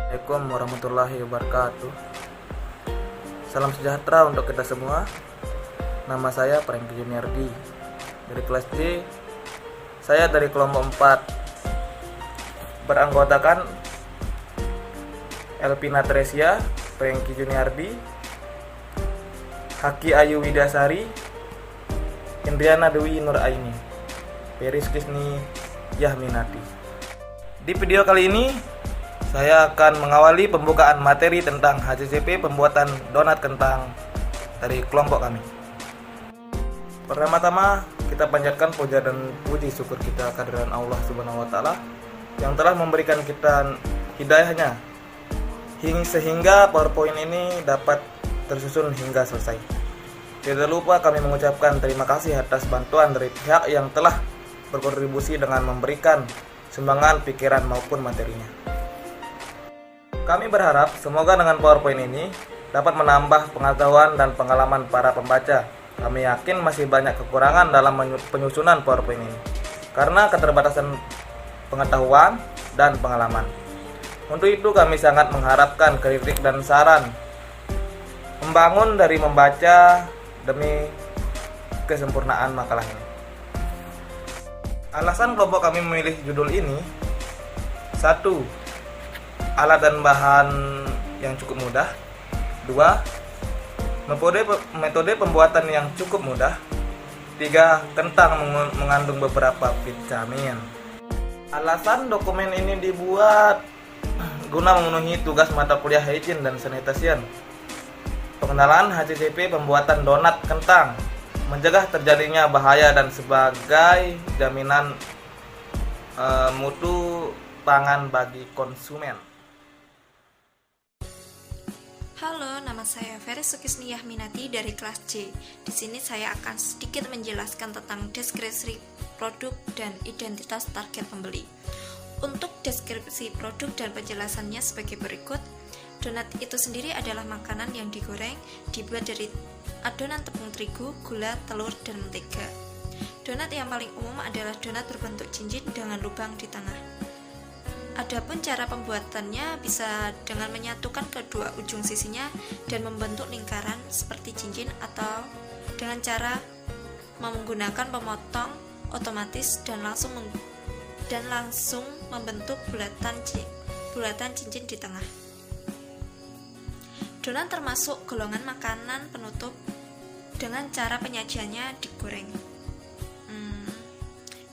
Assalamualaikum warahmatullahi wabarakatuh. Salam sejahtera untuk kita semua. Nama saya Franky Juniardi dari kelas D. Saya dari kelompok 4, beranggotakan Elpina Tresia, Franky Juniardi, Haki Ayu Widasari, Indriana Dewi Nuraini, Peris Kisni Yahminati. Di video kali ini saya akan mengawali pembukaan materi tentang HCCP pembuatan donat kentang dari kelompok kami. Pertama-tama kita panjatkan puja dan puji syukur kita kehadiran Allah Subhanahu wa taala yang telah memberikan kita hidayahnya sehingga PowerPoint ini dapat tersusun hingga selesai. Tidak lupa kami mengucapkan terima kasih atas bantuan dari pihak yang telah berkontribusi dengan memberikan sumbangan pikiran maupun materinya. Kami berharap semoga dengan PowerPoint ini dapat menambah pengetahuan dan pengalaman para pembaca. Kami yakin masih banyak kekurangan dalam penyusunan PowerPoint ini karena keterbatasan pengetahuan dan pengalaman. Untuk itu kami sangat mengharapkan kritik dan saran membangun dari membaca demi kesempurnaan makalah ini. Alasan kelompok kami memilih judul ini: 1. Alat dan bahan yang cukup mudah. 2. Metode pembuatan yang cukup mudah. 3. Kentang mengandung beberapa vitamin. Alasan dokumen ini dibuat guna memenuhi tugas mata kuliah hygiene dan sanitation, pengenalan HCCP pembuatan donat kentang, mencegah terjadinya bahaya dan sebagai jaminan mutu pangan bagi konsumen. Halo, nama saya Peris Kisni Yahminati dari kelas C. Di sini saya akan sedikit menjelaskan tentang deskripsi produk dan identitas target pembeli. Untuk deskripsi produk dan penjelasannya sebagai berikut. Donat itu sendiri adalah makanan yang digoreng, dibuat dari adonan tepung terigu, gula, telur, dan mentega. Donat yang paling umum adalah donat berbentuk cincin dengan lubang di tengah. Adapun cara pembuatannya bisa dengan menyatukan kedua ujung sisinya dan membentuk lingkaran seperti cincin, atau dengan cara menggunakan pemotong otomatis dan langsung membentuk bulatan cincin di tengah. Donat termasuk golongan makanan penutup dengan cara penyajiannya digoreng.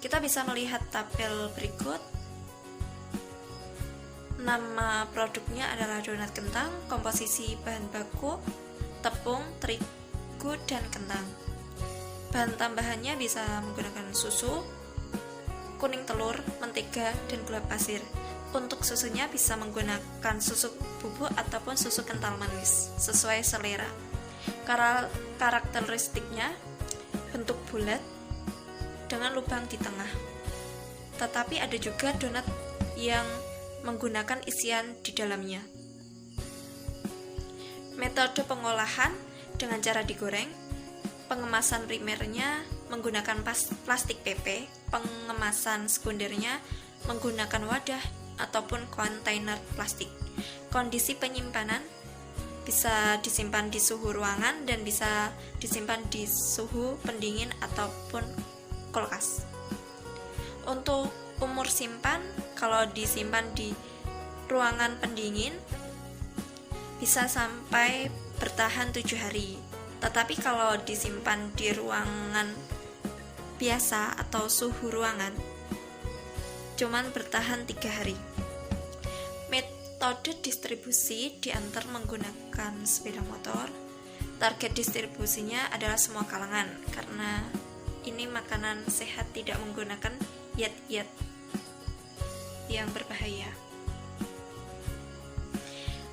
Kita bisa melihat tabel berikut. Nama produknya adalah donat kentang. Komposisi bahan baku tepung, terigu, dan kentang. Bahan tambahannya bisa menggunakan susu, kuning telur, mentega, dan gula pasir. Untuk susunya bisa menggunakan susu bubuk ataupun susu kental manis sesuai selera. Karakteristiknya bentuk bulat dengan lubang di tengah. Tetapi ada juga donat yang menggunakan isian di dalamnya. Metode pengolahan dengan cara digoreng. Pengemasan primernya menggunakan plastik PP, pengemasan sekundernya menggunakan wadah ataupun kontainer plastik. Kondisi penyimpanan bisa disimpan di suhu ruangan dan bisa disimpan di suhu pendingin ataupun kulkas. Untuk umur simpan, kalau disimpan di ruangan pendingin bisa sampai bertahan 7 hari. Tetapi kalau disimpan di ruangan biasa atau suhu ruangan cuman bertahan 3 hari. Metode distribusi diantar menggunakan sepeda motor. Target distribusinya adalah semua kalangan karena ini makanan sehat, tidak menggunakan zat-zat yang berbahaya.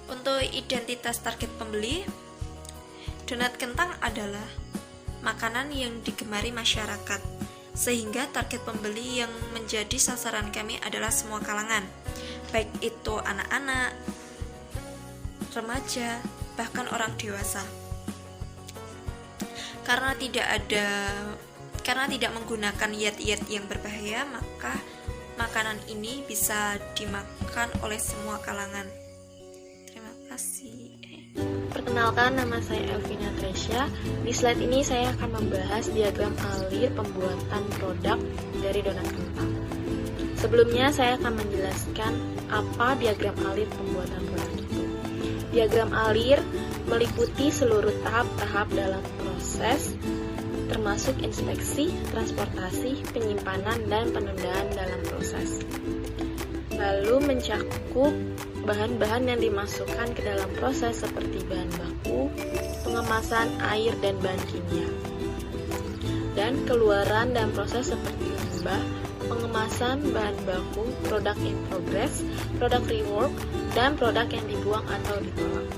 Untuk identitas target pembeli, donat kentang adalah makanan yang digemari masyarakat, sehingga target pembeli yang menjadi sasaran kami adalah semua kalangan, baik itu anak-anak, remaja, bahkan orang dewasa. Karena tidak menggunakan zat-zat yang berbahaya, maka makanan ini bisa dimakan oleh semua kalangan. Perkenalkan, nama saya Elvina Tresya. Di slide ini saya akan membahas diagram alir pembuatan produk dari donat kentang. Sebelumnya saya akan menjelaskan apa diagram alir pembuatan produk itu. Diagram alir meliputi seluruh tahap-tahap dalam proses, termasuk inspeksi, transportasi, penyimpanan, dan penundaan dalam proses. Lalu mencakup bahan-bahan yang dimasukkan ke dalam proses seperti bahan baku, pengemasan, air, dan bahan kimia. Dan keluaran dan proses seperti limbah, pengemasan bahan baku, produk in progress, produk rework, dan produk yang dibuang atau ditolak.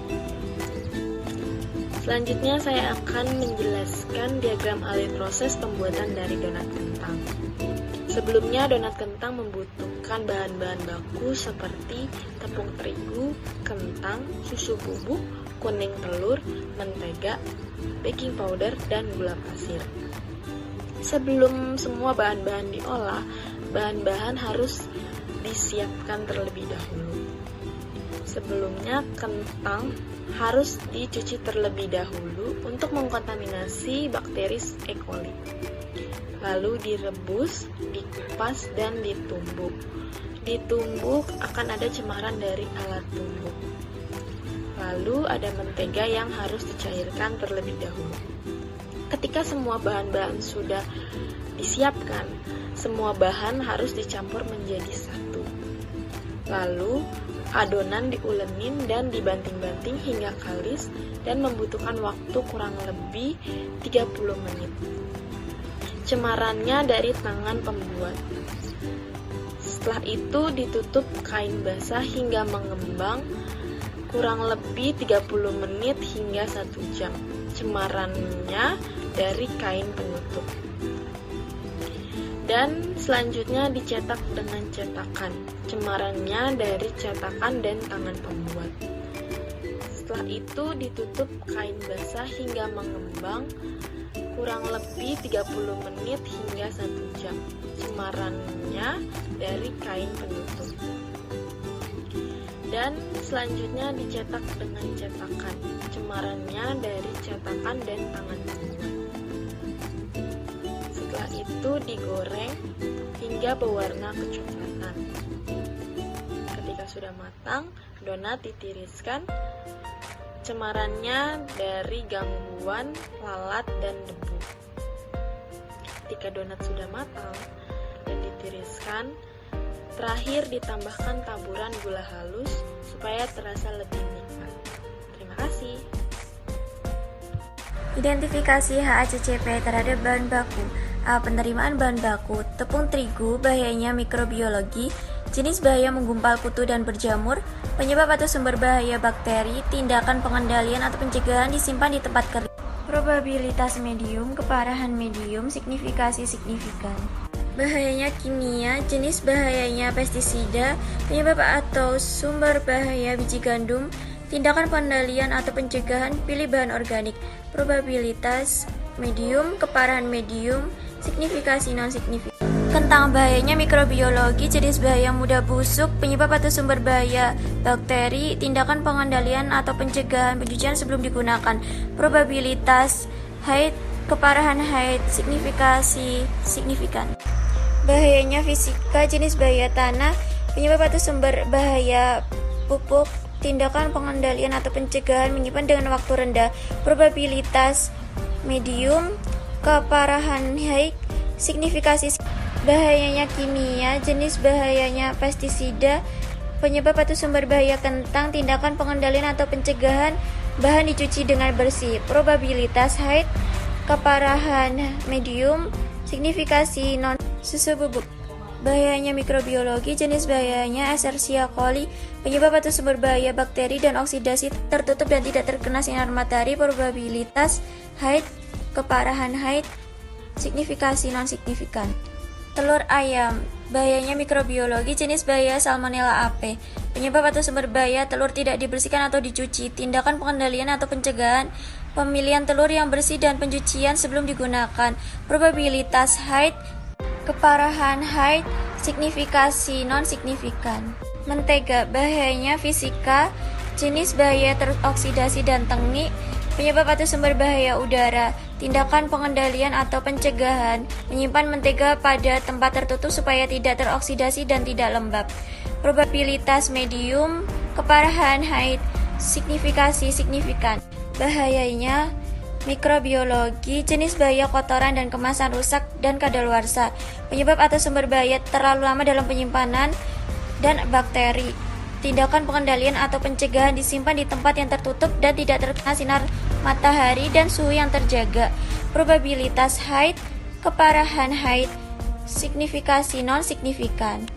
Selanjutnya saya akan menjelaskan diagram alir proses pembuatan dari donat kentang. Sebelumnya donat kentang membutuhkan bahan-bahan baku seperti tepung terigu, kentang, susu bubuk, kuning telur, mentega, baking powder, dan gula pasir. Sebelum semua bahan-bahan diolah, bahan-bahan harus disiapkan terlebih dahulu. Sebelumnya kentang harus dicuci terlebih dahulu untuk mengkontaminasi bakteri E. coli. Lalu direbus, dikupas, dan ditumbuk. Ditumbuk akan ada cemaran dari alat tumbuk. Lalu ada mentega yang harus dicairkan terlebih dahulu. Ketika semua bahan-bahan sudah disiapkan, semua bahan harus dicampur menjadi satu. Lalu adonan diulemin dan dibanting-banting hingga kalis dan membutuhkan waktu kurang lebih 30 menit. Cemarannya dari tangan pembuat. Setelah itu ditutup kain basah hingga mengembang kurang lebih 30 menit hingga 1 jam. Cemarannya dari kain penutup. Dan selanjutnya dicetak dengan cetakan. Cemarannya dari cetakan dan tangan pembuat. Setelah itu ditutup kain basah hingga mengembang kurang lebih 30 menit hingga 1 jam. Cemarannya dari kain penutup. Dan selanjutnya dicetak dengan cetakan. Cemarannya dari cetakan dan tangan pembuat. Setelah itu digoreng hingga berwarna kecoklatan. Ketika sudah matang, donat ditiriskan. Cemarannya dari gangguan, lalat, dan debu. Ketika donat sudah matang dan ditiriskan, terakhir ditambahkan taburan gula halus supaya terasa lebih nikmat. Terima kasih. Identifikasi HACCP terhadap bahan baku. A. Penerimaan bahan baku. Tepung terigu, bahayanya mikrobiologi. Jenis bahaya menggumpal kutu dan berjamur, penyebab atau sumber bahaya bakteri, tindakan pengendalian atau pencegahan disimpan di tempat kering. Probabilitas medium, keparahan medium, signifikasi signifikan. Bahayanya kimia, jenis bahayanya pestisida, penyebab atau sumber bahaya biji gandum, tindakan pengendalian atau pencegahan, pilih bahan organik. Probabilitas medium, keparahan medium, signifikasi non-signifikan. Kentang, bahayanya mikrobiologi, jenis bahaya mudah busuk, penyebab atau sumber bahaya bakteri, tindakan pengendalian atau pencegahan, pencucian sebelum digunakan. Probabilitas haid, keparahan haid, signifikasi signifikan. Bahayanya fisika, jenis bahaya tanah, penyebab atau sumber bahaya pupuk, tindakan pengendalian atau pencegahan, menyimpan dengan waktu rendah. Probabilitas medium, keparahan haid, signifikasi. Bahayanya kimia, jenis bahayanya pestisida, penyebab atau sumber bahaya kentang, tindakan pengendalian atau pencegahan, bahan dicuci dengan bersih. Probabilitas haid, keparahan medium, signifikasi non. Susu bubuk, bahayanya mikrobiologi, jenis bahayanya Escherichia coli, penyebab atau sumber bahaya bakteri dan oksidasi, tertutup dan tidak terkena sinar matahari. Probabilitas haid, keparahan haid, signifikasi non signifikan. Telur ayam, bahayanya mikrobiologi, jenis bahaya Salmonella ape, penyebab atau sumber bahaya telur tidak dibersihkan atau dicuci, tindakan pengendalian atau pencegahan, pemilihan telur yang bersih dan pencucian sebelum digunakan. Probabilitas haid, keparahan haid, signifikasi non signifikan. Mentega, bahayanya fisika, jenis bahaya teroksidasi dan teknik, penyebab atau sumber bahaya udara, tindakan pengendalian atau pencegahan, menyimpan mentega pada tempat tertutup supaya tidak teroksidasi dan tidak lembab. Probabilitas medium, keparahan haid, signifikasi signifikan. Bahayanya mikrobiologi, jenis bahaya kotoran dan kemasan rusak dan kadaluarsa, penyebab atau sumber bahaya terlalu lama dalam penyimpanan dan bakteri. Tindakan pengendalian atau pencegahan, disimpan di tempat yang tertutup dan tidak terkena sinar matahari dan suhu yang terjaga. Probabilitas haid, keparahan haid, signifikasi non-signifikan.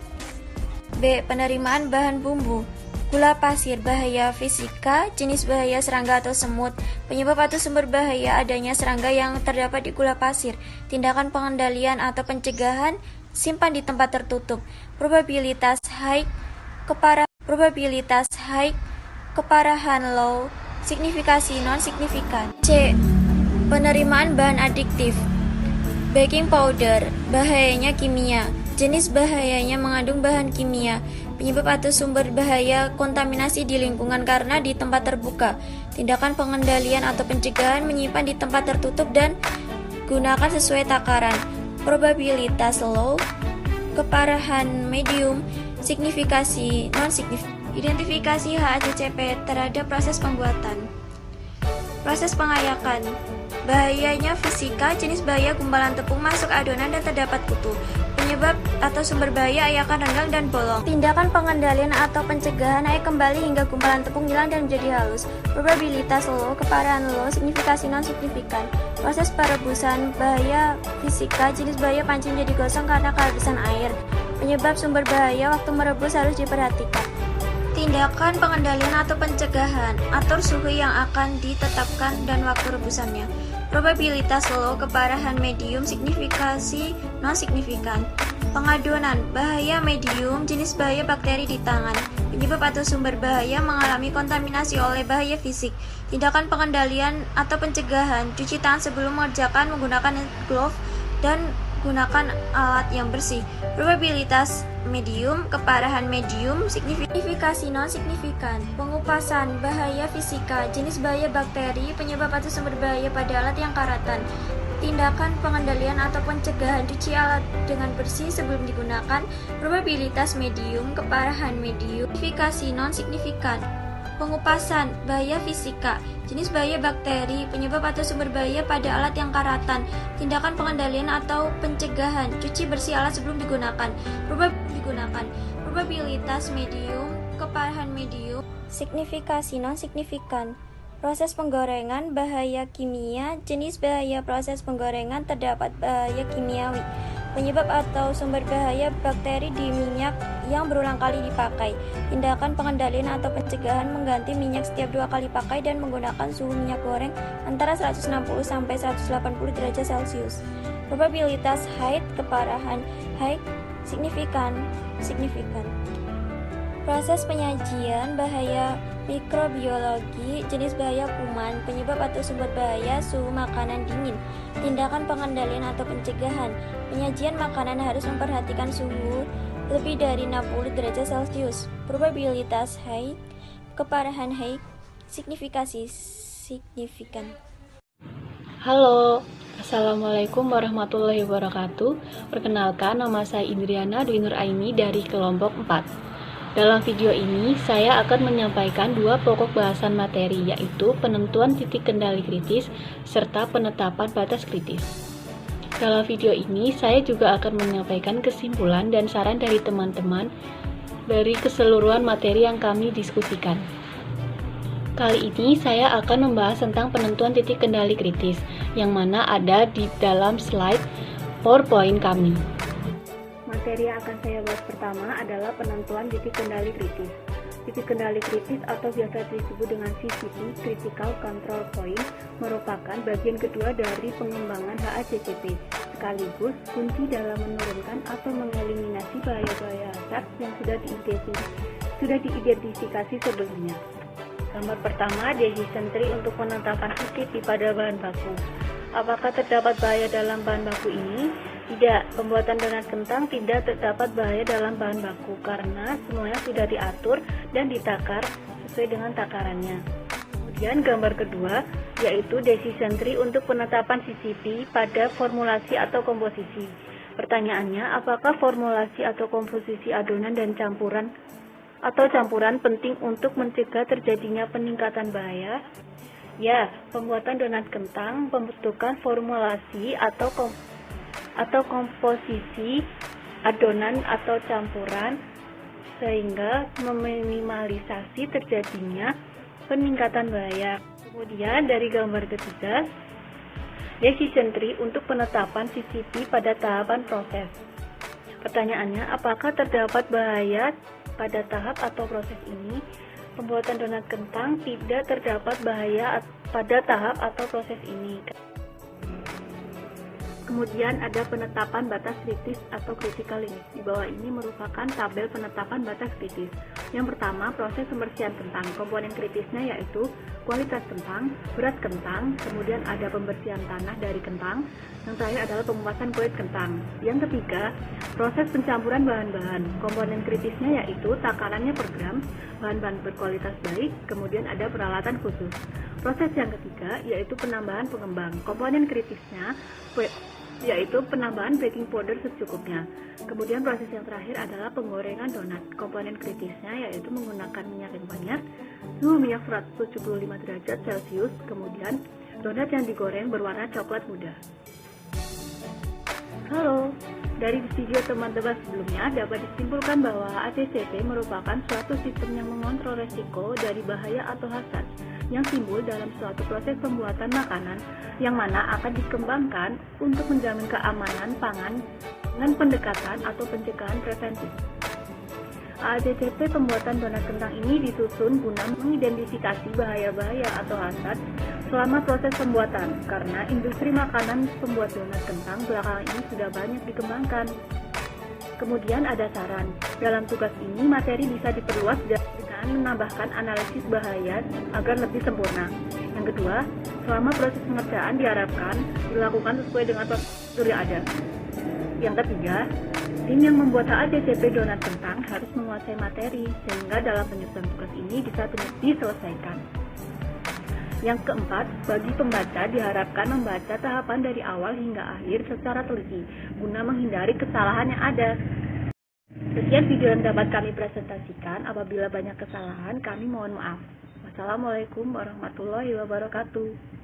B. Penerimaan bahan bumbu. Gula pasir, bahaya fisika, jenis bahaya serangga atau semut, penyebab atau sumber bahaya adanya serangga yang terdapat di gula pasir. Tindakan pengendalian atau pencegahan, simpan di tempat tertutup. Probabilitas haid, keparahan low, signifikasi non-signifikan. C. Penerimaan bahan adiktif. Baking powder, bahayanya kimia, jenis bahayanya mengandung bahan kimia, penyebab atau sumber bahaya kontaminasi di lingkungan karena di tempat terbuka. Tindakan pengendalian atau pencegahan, menyimpan di tempat tertutup dan gunakan sesuai takaran. Probabilitas low, keparahan medium, signifikasi non-signifikan. Identifikasi HACCP terhadap proses pembuatan. Proses pengayakan. Bahayanya fisika, jenis bahaya gumpalan tepung masuk adonan dan terdapat kutu. Penyebab atau sumber bahaya ayakan renggang dan bolong. Tindakan pengendalian atau pencegahan, ayak kembali hingga gumpalan tepung hilang dan menjadi halus. Probabilitas low, keparahan low, signifikasi non-signifikan. Proses perebusan. Bahaya fisika, jenis bahaya panci menjadi gosong karena kehabisan air. Penyebab sumber bahaya waktu merebus harus diperhatikan. Tindakan pengendalian atau pencegahan, atur suhu yang akan ditetapkan dan waktu rebusannya. Probabilitas low, keparahan medium, signifikasi non-signifikan. Pengaduan, bahaya medium, jenis bahaya bakteri di tangan. Penyebab atau sumber bahaya mengalami kontaminasi oleh bahaya fisik. Tindakan pengendalian atau pencegahan, cuci tangan sebelum mengerjakan menggunakan glove dan gunakan alat yang bersih. Probabilitas medium, keparahan medium, signifikasi non-signifikan. Pengupasan, bahaya fisika, jenis bahaya bakteri, penyebab atau sumber bahaya pada alat yang karatan. Tindakan pengendalian atau pencegahan, cuci alat dengan bersih sebelum digunakan. Probabilitas medium, keparahan medium, signifikasi non-signifikan. Pengupasan, bahaya fisika, jenis bahaya bakteri, penyebab atau sumber bahaya pada alat yang karatan. Tindakan pengendalian atau pencegahan, cuci bersih alat sebelum digunakan. Probabilitas medium, keparahan medium, signifikasi non-signifikan. Proses penggorengan, bahaya kimia, jenis bahaya proses penggorengan, terdapat bahaya kimiawi. Penyebab atau sumber bahaya bakteri di minyak yang berulang kali dipakai. Tindakan pengendalian atau pencegahan, mengganti minyak setiap 2 kali pakai dan menggunakan suhu minyak goreng antara 160 sampai 180 derajat Celcius. Probabilitas haid, keparahan haid, signifikan. Proses penyajian, bahaya mikrobiologi, jenis bahaya kuman, penyebab atau sumber bahaya suhu makanan dingin. Tindakan pengendalian atau pencegahan, penyajian makanan harus memperhatikan suhu lebih dari 60 derajat Celcius. Probabilitas haid, keparahan haid, signifikasi signifikan. Halo, Assalamualaikum warahmatullahi wabarakatuh. Perkenalkan, nama saya Indriana Dwi Nur Aini dari kelompok 4. Dalam video ini, saya akan menyampaikan 2 pokok bahasan materi, yaitu penentuan titik kendali kritis serta penetapan batas kritis. Dalam video ini, saya juga akan menyampaikan kesimpulan dan saran dari teman-teman dari keseluruhan materi yang kami diskusikan. Kali ini saya akan membahas tentang penentuan titik kendali kritis, yang mana ada di dalam slide PowerPoint kami. Materi yang akan saya bahas pertama adalah penentuan titik kendali kritis. Titik kendali kritis atau biasa disebut dengan CCP, Critical Control Point, merupakan bagian kedua dari pengembangan HACCP, sekaligus kunci dalam menurunkan atau mengeliminasi bahaya-bahaya asap yang sudah diidentifikasi sebelumnya. Gambar pertama, decision tree untuk penetapan CCP pada bahan baku. Apakah terdapat bahaya dalam bahan baku ini? Tidak, pembuatan donat kentang tidak terdapat bahaya dalam bahan baku karena semuanya sudah diatur dan ditakar sesuai dengan takarannya. Kemudian gambar kedua yaitu decision tree untuk penetapan CCP pada formulasi atau komposisi. Pertanyaannya, apakah formulasi atau komposisi adonan dan campuran penting untuk mencegah terjadinya peningkatan bahaya? Ya, pembuatan donat kentang membutuhkan formulasi atau komposisi adonan atau campuran sehingga meminimalisasi terjadinya peningkatan bahaya. Kemudian dari gambar ketiga, decision tree untuk penetapan CCP pada tahapan proses. Pertanyaannya, apakah terdapat bahaya pada tahap atau proses ini? Pembuatan donat kentang tidak terdapat bahaya pada tahap atau proses ini. Kemudian ada penetapan batas kritis atau critical limit. Di bawah ini merupakan tabel penetapan batas kritis. Yang pertama, proses pembersihan kentang. Komponen kritisnya yaitu kualitas kentang, berat kentang, kemudian ada pembersihan tanah dari kentang. Yang terakhir adalah pemuasan kulit kentang. Yang ketiga, proses pencampuran bahan-bahan. Komponen kritisnya yaitu takarannya per gram, bahan-bahan berkualitas baik, kemudian ada peralatan khusus. Proses yang ketiga yaitu penambahan pengembang. Komponen kritisnya yaitu penambahan baking powder secukupnya. Kemudian proses yang terakhir adalah penggorengan donat. Komponen kritisnya yaitu menggunakan minyak yang banyak, suhu minyak 175 derajat Celcius, kemudian donat yang digoreng berwarna coklat muda. Halo, dari video teman-teman sebelumnya dapat disimpulkan bahwa ADCP merupakan suatu sistem yang mengontrol resiko dari bahaya atau hazard yang timbul dalam suatu proses pembuatan makanan yang mana akan dikembangkan untuk menjamin keamanan pangan dengan pendekatan atau pencegahan preventif. ADCP pembuatan donat kentang ini disusun guna mengidentifikasi bahaya-bahaya atau hazard selama proses pembuatan, karena industri makanan pembuat donat kentang belakangan ini sudah banyak dikembangkan. Kemudian ada saran, dalam tugas ini materi bisa diperluas dengan menambahkan analisis bahaya agar lebih sempurna. Yang kedua, selama proses pengerjaan diharapkan dilakukan sesuai dengan prosedur yang ada. Yang ketiga, tim yang membuat ADCP donat kentang harus menguasai materi sehingga dalam penyusunan tugas ini bisa diselesaikan. Yang keempat, bagi pembaca diharapkan membaca tahapan dari awal hingga akhir secara teliti guna menghindari kesalahan yang ada. Sekian video yang dapat kami presentasikan. Apabila banyak kesalahan, kami mohon maaf. Wassalamualaikum warahmatullahi wabarakatuh.